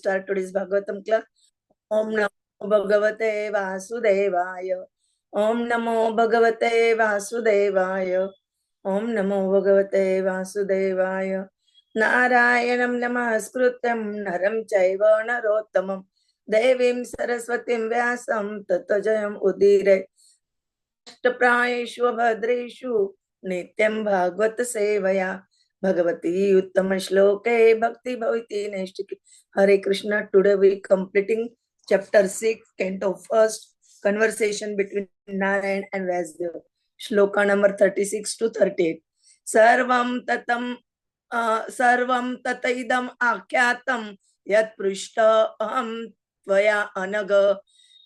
start today's Bhagavatam class. Om Namo Bhagavate Vasudevaya. Om Namo Bhagavate Vasudevaya. Om Namo Bhagavate Vasudevaya. Narayanam Namaskrutam Naram Chaiva Narottamam Devim Saraswatim Vyasam Tatajayam Udire Ashtaprayeshu Bhadreshu Nityam Bhagavata Sevaya Bhagavati Uttama Shloke Bhakti Bhaviti Neshti. Hare Krishna. Today we completing chapter 6, canto 1st, conversation between Narayan and Vyāsadeva. Shloka number 36 to 38. Sarvam tataidam akyatam yat prishta aham tvaya anaga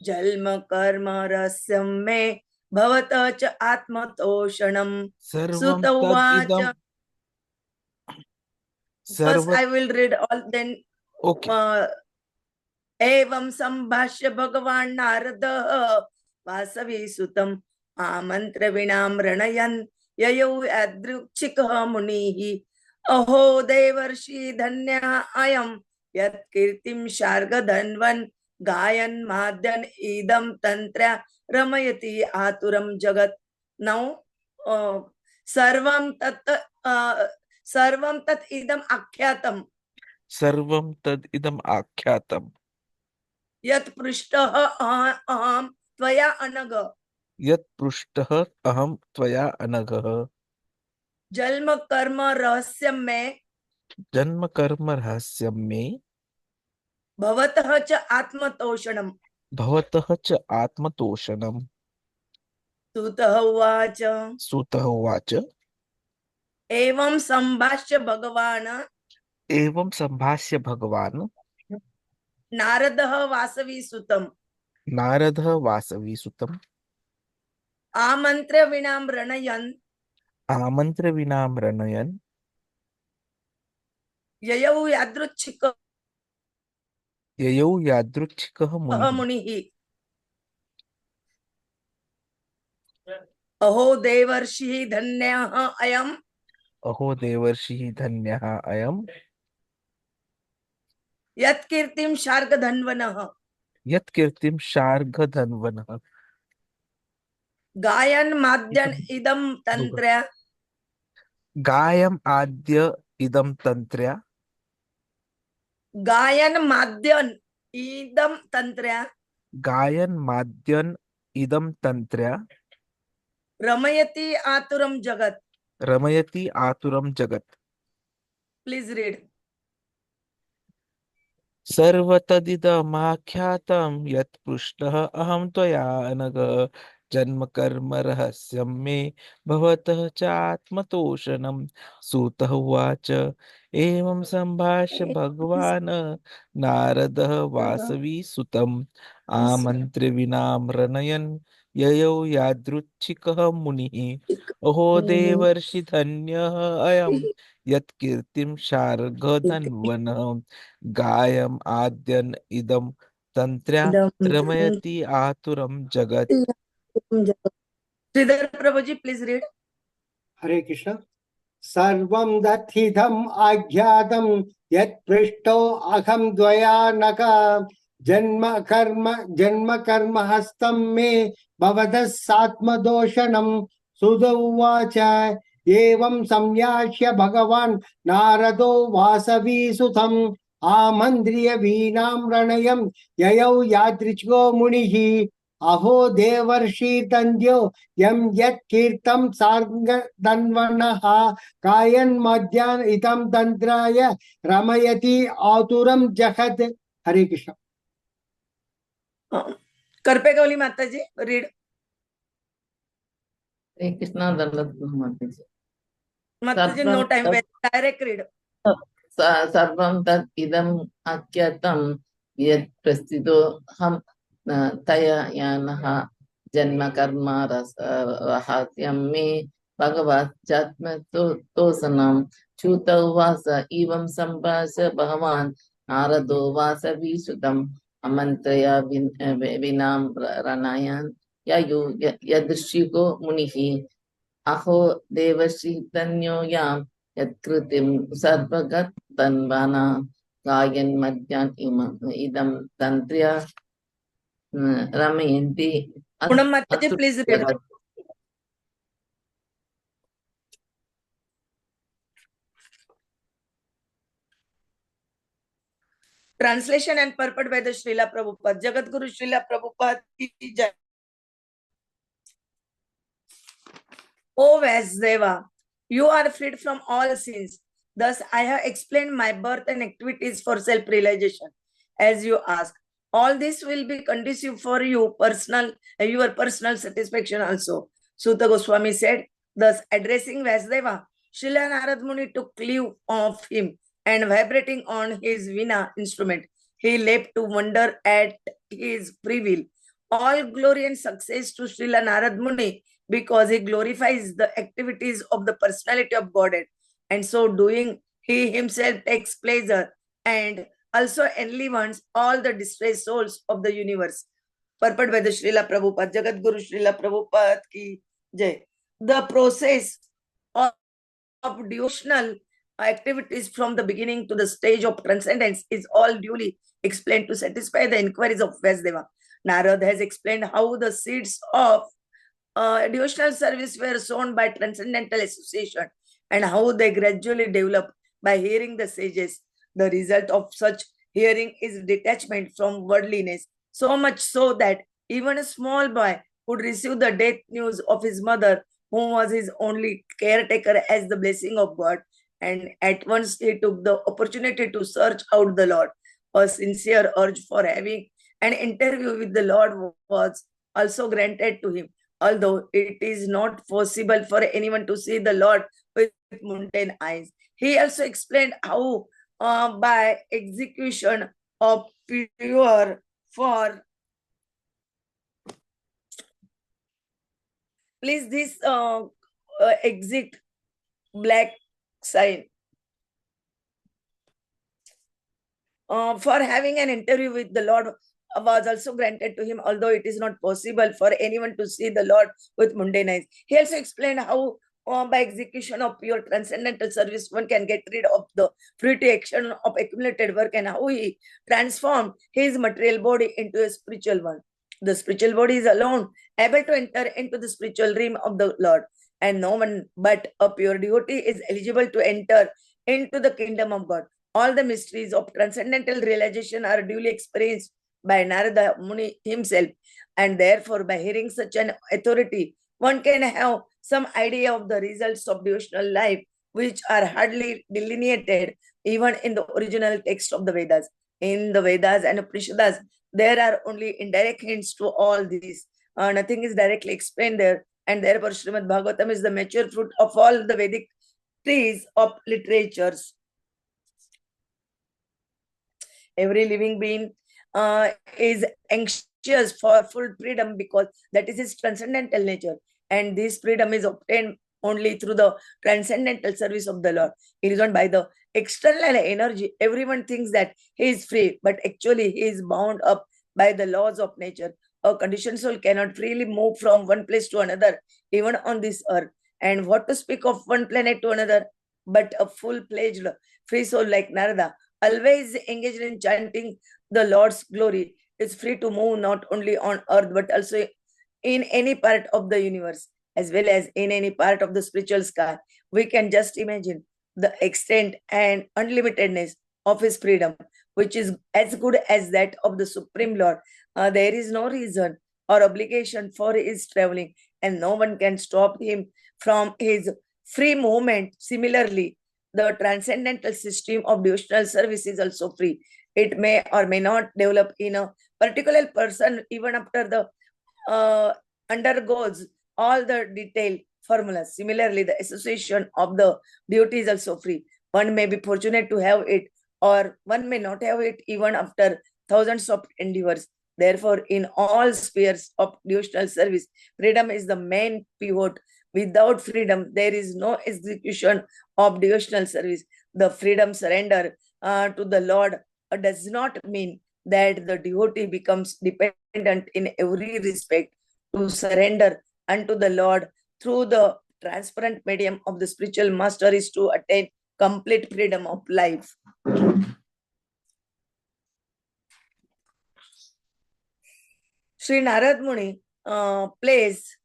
jalma karma rasyam me bhavata cha atmatoshanam sutavacha. First I will read all, then okay. Evam sambhashya Bhagavan Narada Vasavi Sutam Amantra Vinam Ranayan Yayo Adrukchika Munihi Aho Devarshi Dhanya Ayam Yat Kirtim Sharga Dhanvan Gayan Madhyan Idam Tantra Ramayati Aturam Jagat. Now Sarvam Tat Idam Akhyatam. Sarvam tad idam akyatam. Yat prishtaha aham tvaya anaga. Yat prishtaha aham tvaya anaga. Jalma karma rahasyam me. Janma karma rahasyam me. Bhavatah cha atmatoshanam. Bhavatah cha atmatoshanam. Sutah uvacha. Sutah uvacha. Evam sambhashya Bhagavana. Evam sambhashya Bhagavan. Naradah Vasavi Sutam. Narada Vasavi Sutam. Amantra Vinam Ranayan. Amantra Vinam Ranayan. Yayau Yadruchika Yayo Yadruchika Munihi. Aho Devarshi Dhanya Ayam. Aho Devarshi Dhanyaha Ayam. Yat Kirtim Sharga Dhanvanah. Yat Kirtim Sharga Dhanvanah. Gayan Madhyan Idam Tantra. Gayam Adya Idam Tantra. Gayan Madhyan Idam Tantra. Gayan Madhyan Idam Tantra. Ramayati Aturam Jagat. Ramayati Aturam Jagat. Please read. Sarvatadidamakhyatam yat prushtah aham tvaya anaga janma karma rahasyam me bhavatah chatmatoshanam sutah uvacha evam sambhashya bhagavana naradah vasavi sutam amantri vinam ranayan yayo yadruchikah munihi aho devarshi dhanyah ayam yat kirtim sharga dhanvanam Gayam Adyan Idam Tantra Ramayati Aturam Jagat. Sridhar Prabhuji, please read. Hare Krishna. Sarvam dathidam agyadam yat prishto akham dvayanaka janma karma hastam me bhavadas satma doshanam sudavacha evam samyashya bhagavan narado vasavi sutam amandriya vīṇām ranayam yayau yadrichgo munihi aho devarshi tandyo yam yat kirtam sarga danvanaha kayan madhyan itam tantraya ramayati aturam jahat. Hare Krishna. Karpegavali Mataji, read. Hare Krishna, Mataji. Mataji, no time, direct read. Sarvam tat idam akyatam yat prastito ham taya yanaha janma karma rahasyam me bhagavat chatma tosanam chuta uvasa evam sambhasya bhagavan narado vasavi sutam amantraya vinam ranayan yayu yadrishiko munihi aho devashi tanyo yam Yatkritim sarvagat tanvana Gayan Madhyan Idam Tantriya Ramayanti. Punam Mataji, please read. Translation and purport by the Śrīla Prabhupada. Jagat Guru Śrīla Prabhupada ki jai. O Vyāsadeva, you are freed from all sins. Thus, I have explained my birth and activities for self-realization. As you ask, all this will be conducive for you your personal satisfaction also. Sutta Goswami said, thus addressing Vyāsadeva, Śrīla Nārada Muni took leave of him and vibrating on his vīṇā instrument, he leapt to wonder at his free will. All glory and success to Śrīla Nārada Muni, because he glorifies the activities of the personality of Godhead, and so doing he himself takes pleasure and also enlivens all the distressed souls of the universe. Purport by the Śrīla Prabhupada. Jagat Guru Śrīla Prabhupada ki jai. The process of devotional activities from the beginning to the stage of transcendence is all duly explained to satisfy the inquiries of Vyāsadeva. Narada has explained how the seeds of devotional service were sown by transcendental association and how they gradually develop by hearing the sages. The result of such hearing is detachment from worldliness, so much so that even a small boy could receive the death news of his mother, who was his only caretaker, as the blessing of God, and at once he took the opportunity to search out the Lord. A sincere urge for having an interview with the Lord was also granted to him, although it is not possible for anyone to see the Lord with mundane eyes. He also explained how by execution of pure for please this exit black sign for having an interview with the Lord was also granted to him, although it is not possible for anyone to see the Lord with mundane eyes. He also explained how by execution of pure transcendental service one can get rid of the fruity action of accumulated work, and how he transformed his material body into a spiritual one. The spiritual body is alone able to enter into the spiritual realm of the Lord, and no one but a pure devotee is eligible to enter into the kingdom of God. All the mysteries of transcendental realization are duly experienced by Narada Muni himself, and therefore by hearing such an authority, one can have some idea of the results of devotional life, which are hardly delineated even in the original text of the Vedas. In the Vedas and Upanishads, there are only indirect hints to all these. Nothing is directly explained there, and therefore Srimad Bhagavatam is the mature fruit of all the Vedic trees of literatures. Every living being is anxious for full freedom, because that is his transcendental nature, and this freedom is obtained only through the transcendental service of the Lord. It is not by the external energy. Everyone thinks that he is free, but actually he is bound up by the laws of nature. A conditioned soul cannot freely move from one place to another, even on this earth. And what to speak of one planet to another? But a full-fledged free soul like Narada, always engaged in chanting the Lord's glory, is free to move not only on earth but also in any part of the universe, as well as in any part of the spiritual sky. We can just imagine the extent and unlimitedness of his freedom, which is as good as that of the Supreme Lord. There is no reason or obligation for his traveling, and no one can stop him from his free movement. Similarly, the transcendental system of devotional service is also free. It may or may not develop in a particular person even after the undergoes all the detailed formulas. Similarly, the association of the devotee is also free. One may be fortunate to have it, or one may not have it even after thousands of endeavors. Therefore, in all spheres of devotional service, freedom is the main pivot. Without freedom, there is no execution of devotional service. The freedom surrender to the Lord does not mean that the devotee becomes dependent in every respect. To surrender unto the Lord through the transparent medium of the spiritual master is to attain complete freedom of life. Sri Narada Muni plays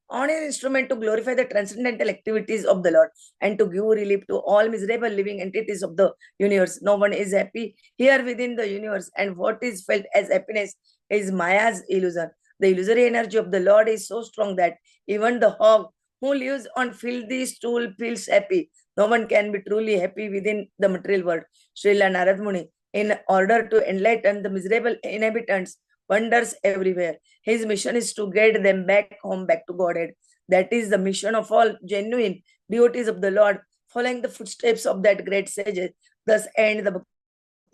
on his instrument to glorify the transcendental activities of the Lord and to give relief to all miserable living entities of the universe. No one is happy here within the universe, and what is felt as happiness is Maya's illusion. The illusory energy of the Lord is so strong that even the hog who lives on filthy stool feels happy. No one can be truly happy within the material world. Śrīla Nārada Muni, in order to enlighten the miserable inhabitants, wanders everywhere. His mission is to get them back home, back to Godhead. That is the mission of all genuine devotees of the Lord, following the footsteps of that great sage. Thus end the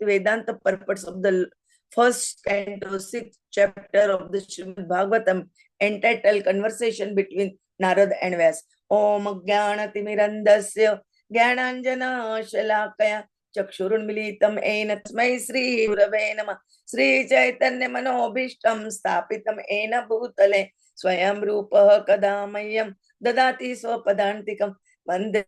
Vedanta purpose of the first canto, 6th chapter of the Srimad Bhagavatam, entitled Conversation between Narad and Vyas. Om Jnanatimirandasya Jnananjana Shalakaya Chakshurunmilitam Ena Tasmai Sri Gurave Namah Sri Chaitanya Manobhishtam Stapitam Ena Bhutale Swayam Rupa Kadamayam Dadati Swapadantikam Vande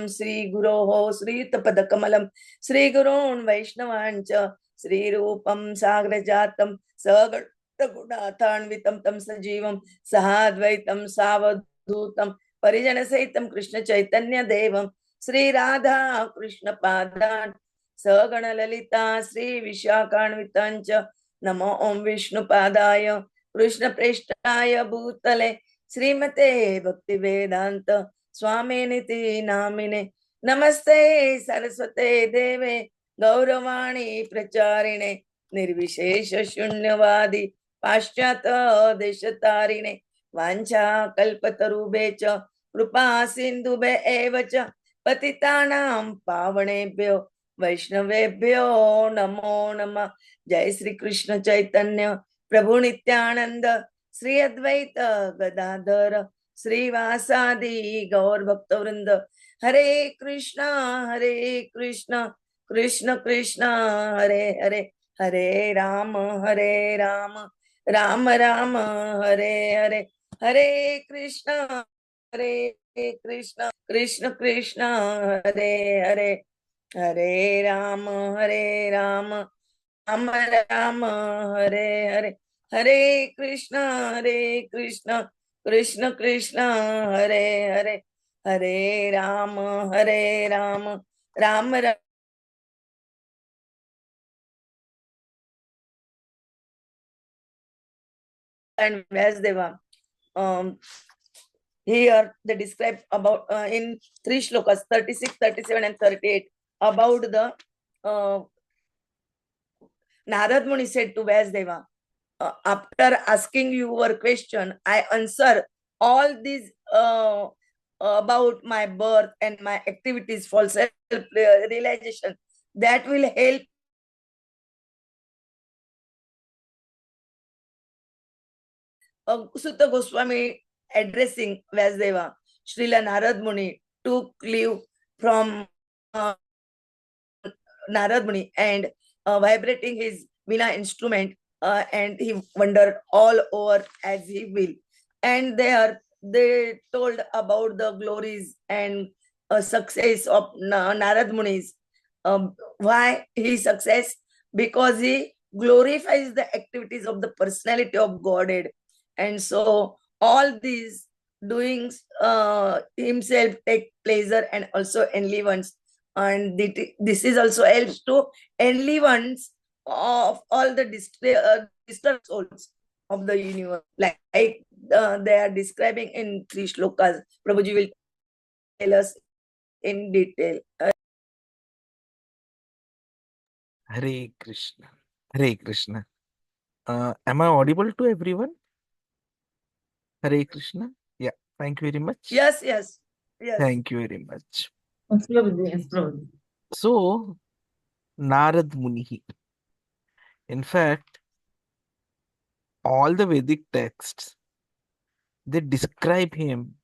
Sri Guroho Sri Tapadakamalam Sri Gurun Vaishnavancha Sri Rupam Sagrajatam Sagatagudhathanvitam Tam Sajivam Sahadvaitam Savadhutam Parijana Saitam Krishna Chaitanya Devam Sri Radha Krishna Padan Sagana Lalita Sri Vishakhanvitancha Namo Om Vishnu Padaya Krishna Preshtaya Bhutale Srimate Bhakti Vedanta Swaminiti Namine Namaste Saraswate Deve Gauravani Pracharine Nirvishesha Shunyavadi Paschata Deshatarine Vancha Kalpatarubecha Krupa Sindhube Evacha Patitanam Pavanebhyo Vaishnavebhyo Namo Nama Jai Sri Krishna Chaitanya Prabhu Nityananda Sri Advaita Gadadhara Sri Vasadi Gaur Bhaktavrinda Hare Krishna Krishna Krishna Hare Hare Hare Rama Rama Rama Hare Hare Hare Krishna Krishna Krishna Hare Hare Hare Rama Rama Rama Hare Hare Hare Krishna Krishna Krishna Hare Hare Hare Rama Rama Rama and Vyāsadeva. Here they describe about in 3 shlokas 36, 37 and 38 about the Narada Muni said to Vyāsadeva, after asking your question, I answer all these about my birth and my activities for self-realization. That will help Sutta Goswami addressing Vyāsadeva. Śrīla Nārada Muni took leave from Narada Muni and vibrating his vīṇā instrument, and he wandered all over as he will. And they told about the glories and success of Narada Muni's. Why he success? Because he glorifies the activities of the personality of Godhead. And so all these doings himself take pleasure and also enlivens. And this is also helps to enlivens of all the disturbed souls of the universe. Like they are describing in 3 shlokas. Prabhuji will tell us in detail. Hare Krishna. Hare Krishna. Am I audible to everyone? Hare Krishna. Yeah, thank you very much. Yes. Thank you very much. Yes, Prabhuji. So, Narad Muni. In fact, all the Vedic texts, they describe him,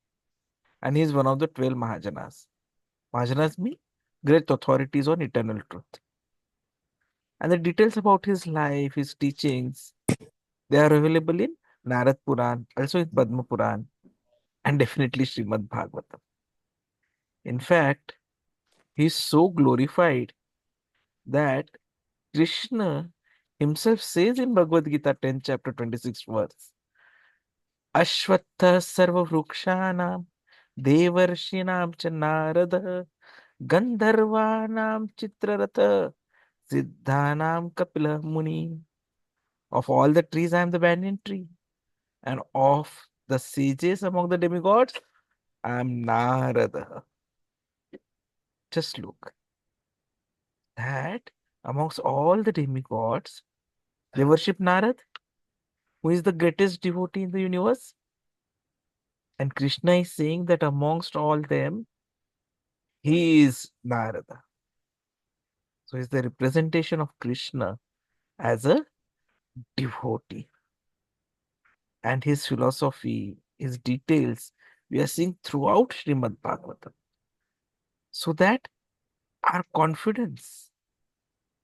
and he is one of the 12 Mahajanas. Mahajanas mean great authorities on eternal truth. And the details about his life, his teachings, they are available in Narad Puran, also in Padma Puran, and definitely Srimad Bhagavatam. In fact, he is so glorified that Krishna himself says in Bhagavad-gita 10th chapter 26th verse, Ashvattha sarva vrukshanam devarshinam cha narada gandharvanam chitrarata siddhanam kapila muni. Of all the trees I am the banyan tree, and of the sages among the demigods I am Narada. Just look that amongst all the demigods, they worship Narad, who is the greatest devotee in the universe. And Krishna is saying that amongst all them, he is Narada. So it's the representation of Krishna as a devotee. And his philosophy, his details, we are seeing throughout Srimad Bhagavatam. So that our confidence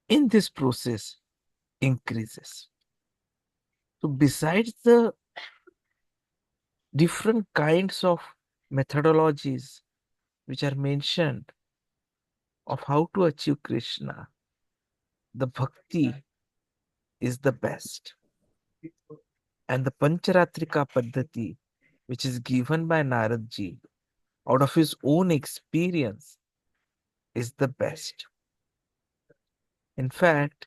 in this process increases. So besides the different kinds of methodologies which are mentioned of how to achieve Krishna, the bhakti is the best. And the Pancharatrika Paddhati, which is given by Naradji out of his own experience, is the best. In fact,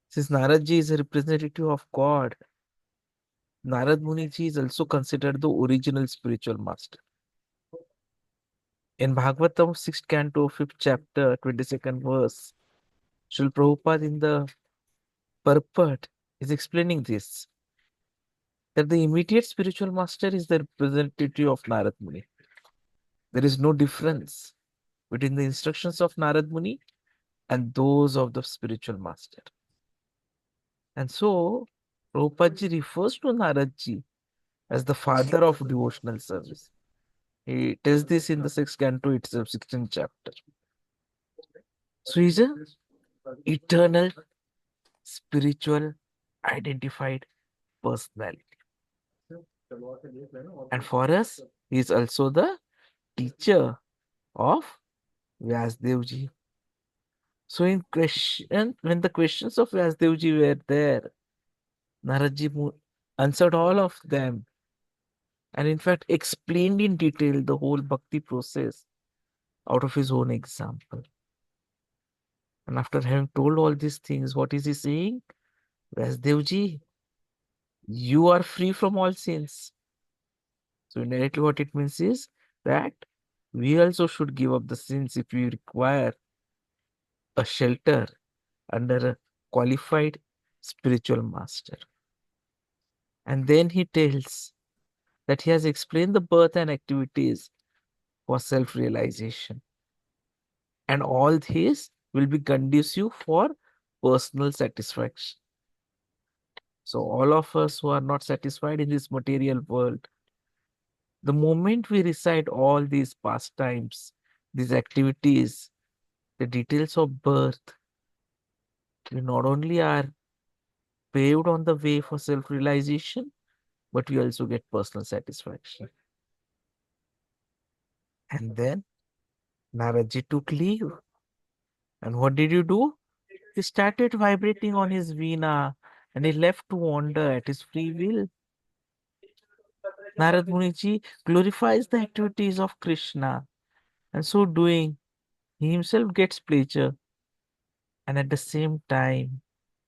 since Naradji is a representative of God, Narada Muni ji is also considered the original spiritual master. In Bhagavatam 6th canto, 5th chapter, 22nd verse, Śrīla Prabhupada in the purport is explaining this, that the immediate spiritual master is the representative of Narada Muni. There is no difference between the instructions of Narada Muni and those of the spiritual master. And so, Prabhupada ji refers to Narad ji as the father of devotional service. He tells this in the 6th canto itself, 16th chapter. So he's a eternal, spiritual, identified personality. And for us, he is also the teacher of Vyāsadeva ji. So in question, when the questions of Vyāsadeva ji were there, Naradji answered all of them, and in fact explained in detail the whole bhakti process out of his own example. And after having told all these things, what is he saying? Vyāsadeva ji, you are free from all sins. So indirectly what it means is that we also should give up the sins if we require a shelter under a qualified spiritual master. And then he tells that he has explained the birth and activities for self-realization. And all this will be conducive for personal satisfaction. So all of us who are not satisfied in this material world, the moment we recite all these pastimes, these activities, the details of birth, we not only are paved on the way for self-realization, but we also get personal satisfaction. And then Naradji took leave. And what did you do? He started vibrating on his vīṇā and he left to wander at his free will. Narada Muni ji glorifies the activities of Krishna, and so doing, he himself gets pleasure, and at the same time,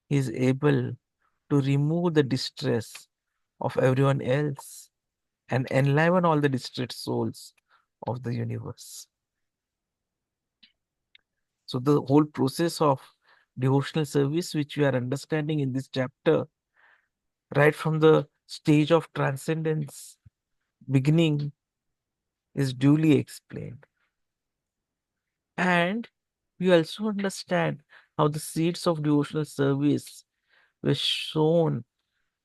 he is able to remove the distress of everyone else and enliven all the distressed souls of the universe. So the whole process of devotional service, which we are understanding in this chapter, right from the stage of transcendence beginning, is duly explained. And we also understand how the seeds of devotional service were sown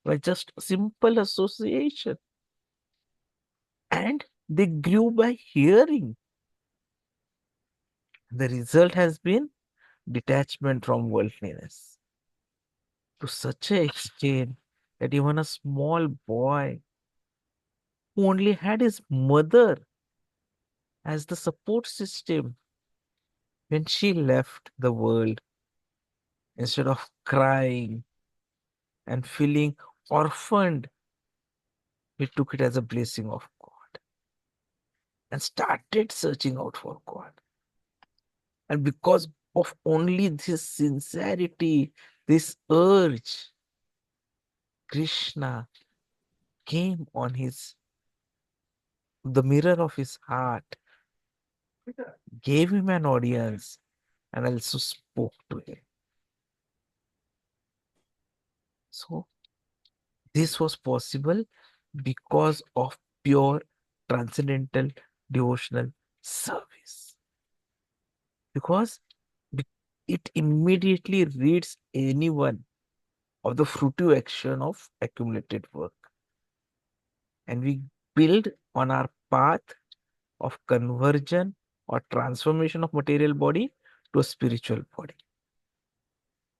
by just simple association. And they grew by hearing. The result has been detachment from worldliness to such an extent that even a small boy who only had his mother as the support system, when she left the world, instead of crying and feeling orphaned, he took it as a blessing of God and started searching out for God. And because of only this sincerity, this urge, Krishna came on the mirror of his heart, gave him an audience, and also spoke to him. So this was possible because of pure transcendental devotional service. Because it immediately rids anyone of the fruitive action of accumulated work. And we build on our path of conversion or transformation of material body to a spiritual body.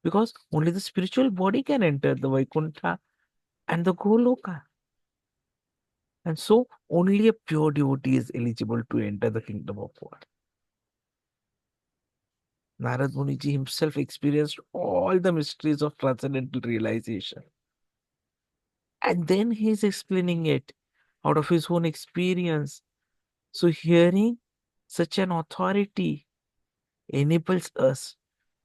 Because only the spiritual body can enter the Vaikuntha and the Goloka. And so only a pure devotee is eligible to enter the kingdom of God. Narada Muni ji himself experienced all the mysteries of transcendental realization. And then he is explaining it out of his own experience. So hearing such an authority enables us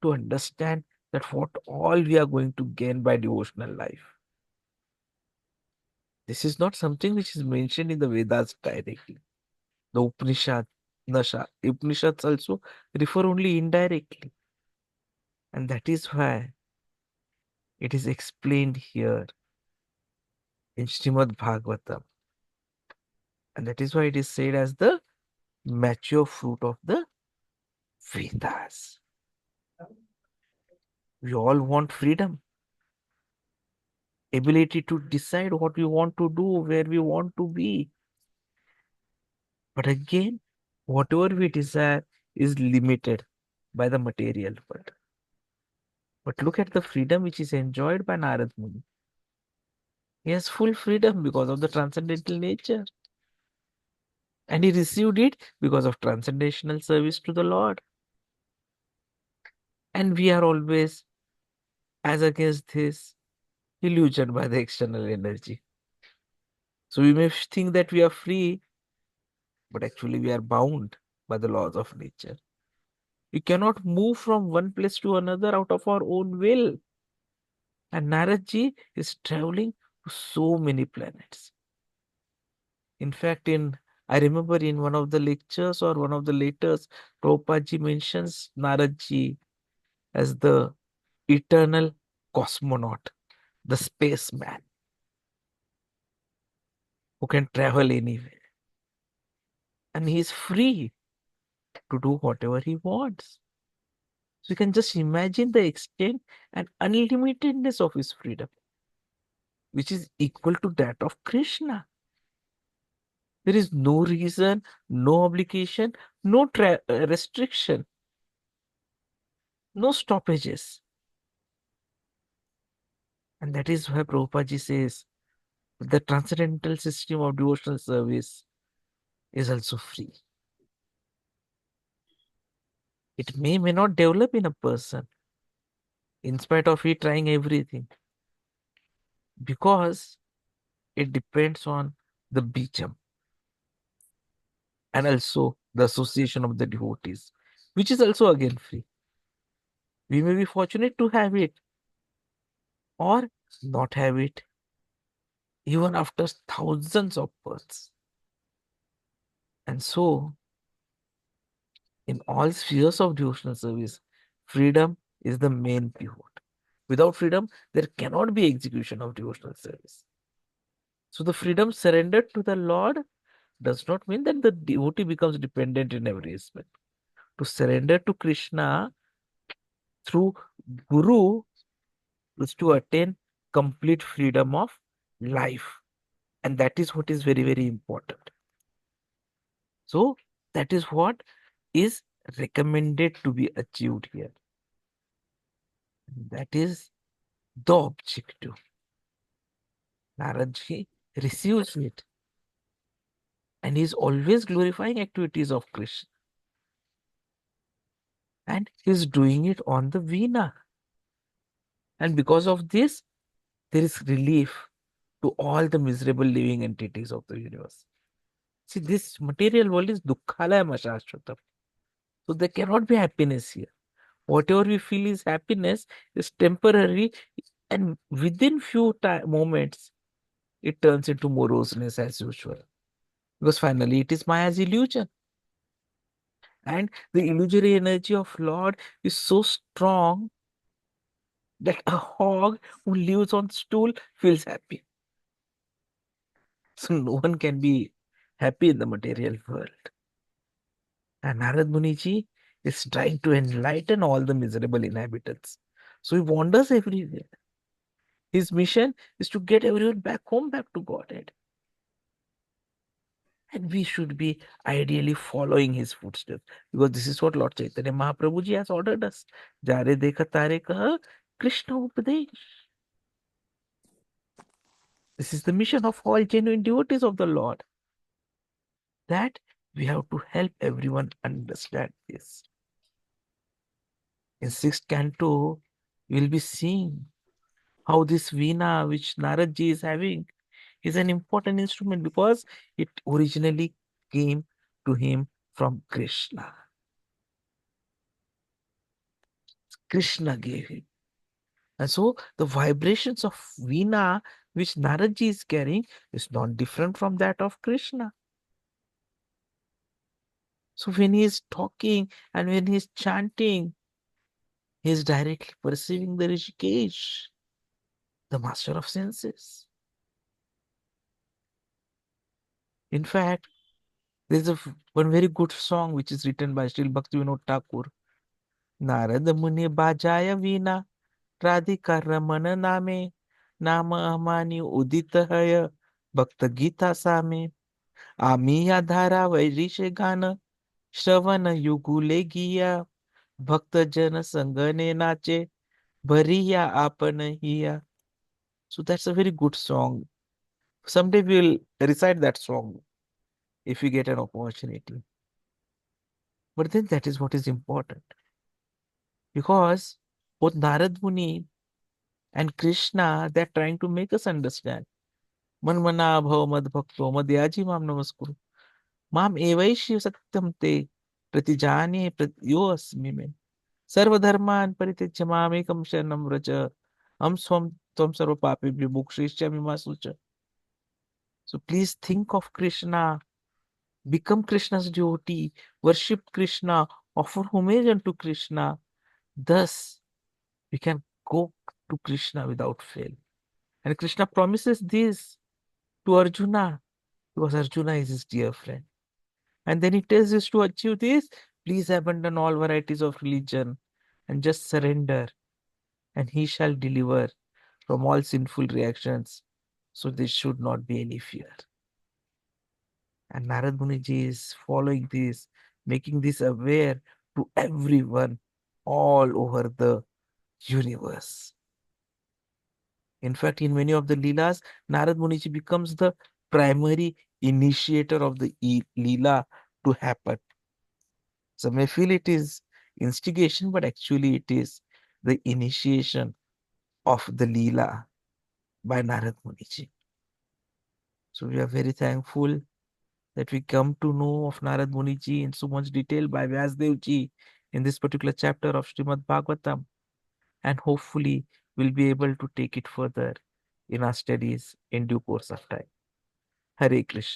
to understand that what all we are going to gain by devotional life. This is not something which is mentioned in the Vedas directly. The Upanishads also refer only indirectly. And that is why it is explained here in Srimad Bhagavatam. And that is why it is said as the mature fruit of the Vedas. We all want freedom, ability to decide what we want to do, where we want to be. But again, whatever we desire is limited by the material world. But look at the freedom which is enjoyed by Narada Muni. He has full freedom because of the transcendental nature. And he received it because of transcendental service to the Lord. And we are always as against this, illusioned by the external energy. So we may think that we are free, but actually we are bound by the laws of nature. We cannot move from one place to another out of our own will. And Naradji is traveling to so many planets. In fact, I remember in one of the lectures or one of the letters, Prabhupada mentions Naradji as the eternal cosmonaut, the spaceman who can travel anywhere. And he is free to do whatever he wants. So you can just imagine the extent and unlimitedness of his freedom, which is equal to that of Krishna. There is no reason, no obligation, no restriction, no stoppages. And that is why Prabhupada says the transcendental system of devotional service is also free. It may not develop in a person, in spite of he trying everything, because it depends on the bijam and also the association of the devotees, which is also again free. We may be fortunate to have it or not have it, even after thousands of births. And so, in all spheres of devotional service, freedom is the main pivot. Without freedom, there cannot be execution of devotional service. So the freedom surrendered to the Lord does not mean that the devotee becomes dependent in every aspect. To surrender to Krishna through Guru is to attain complete freedom of life. And that is what is very, very important. So that is what is recommended to be achieved here. That is the objective. Naradji receives it. And he is always glorifying activities of Krishna. And he is doing it on the vīṇā. And because of this, there is relief to all the miserable living entities of the universe. See, this material world is dukkhalayam ashashvatam. So there cannot be happiness here. Whatever we feel is happiness is temporary, and within few moments, it turns into moroseness as usual. Because finally, it is Maya's illusion. And the illusory energy of Lord is so strong that a hog who lives on stool feels happy. So no one can be happy in the material world. And Narad Muniji is trying to enlighten all the miserable inhabitants. So he wanders everywhere. His mission is to get everyone back home, back to Godhead. And we should be ideally following his footsteps, because this is what Lord Chaitanya Mahaprabhu ji has ordered us. Jare dekha tare kaha Krishna Upadesh. This is the mission of all genuine devotees of the Lord, that we have to help everyone understand this. In 6th canto, we will be seeing how this vīṇā which Narad ji is having is an important instrument, because it originally came to him from Krishna. Krishna gave him. And so the vibrations of vīṇā which Narad ji is carrying is not different from that of Krishna. So when he is talking and when he is chanting, he is directly perceiving the Rishikesh, the master of senses. In fact, there is one very good song which is written by Srila Bhaktivinoda Thakur. Narada Muni bajaya vīṇā radhika ramana name nama amani udita haya bhakta gita same amiya dhara vairishe gana shravana yugule giya bhakta jana sangane nache bhariya apana hiya. So that's a very good song. Someday we'll recite that song if we get an opportunity. But then that is what is important, because both Narad Muni and Krishna, they're trying to make us understand. Manmana bhava mad bhakto madhyaji mam namaskuru. Mam evaishi satyam te pratijani pratyo asmi me. Sarva dharman paritejya mamekam sharanam vraja. Am swam tvam sarva papibhyo mokshayishyami ma sucha. So please think of Krishna. Become Krishna's devotee. Worship Krishna. Offer homage unto Krishna. Thus, we can go to Krishna without fail. And Krishna promises this to Arjuna, because Arjuna is his dear friend. And then he tells us to achieve this, please abandon all varieties of religion and just surrender, and he shall deliver from all sinful reactions. So there should not be any fear. And Narad Muniji is following this, making this aware to everyone all over the universe. In fact, in many of the Leelas, Narad Muniji becomes the primary initiator of the Leela to happen. Some may feel it is instigation, but actually it is the initiation of the Leela by Narad Muniji. So we are very thankful that we come to know of Narad Muniji in so much detail by Vyāsadeva ji in this particular chapter of Srimad Bhagavatam. And hopefully we'll be able to take it further in our studies in due course of time. Hare Krishna.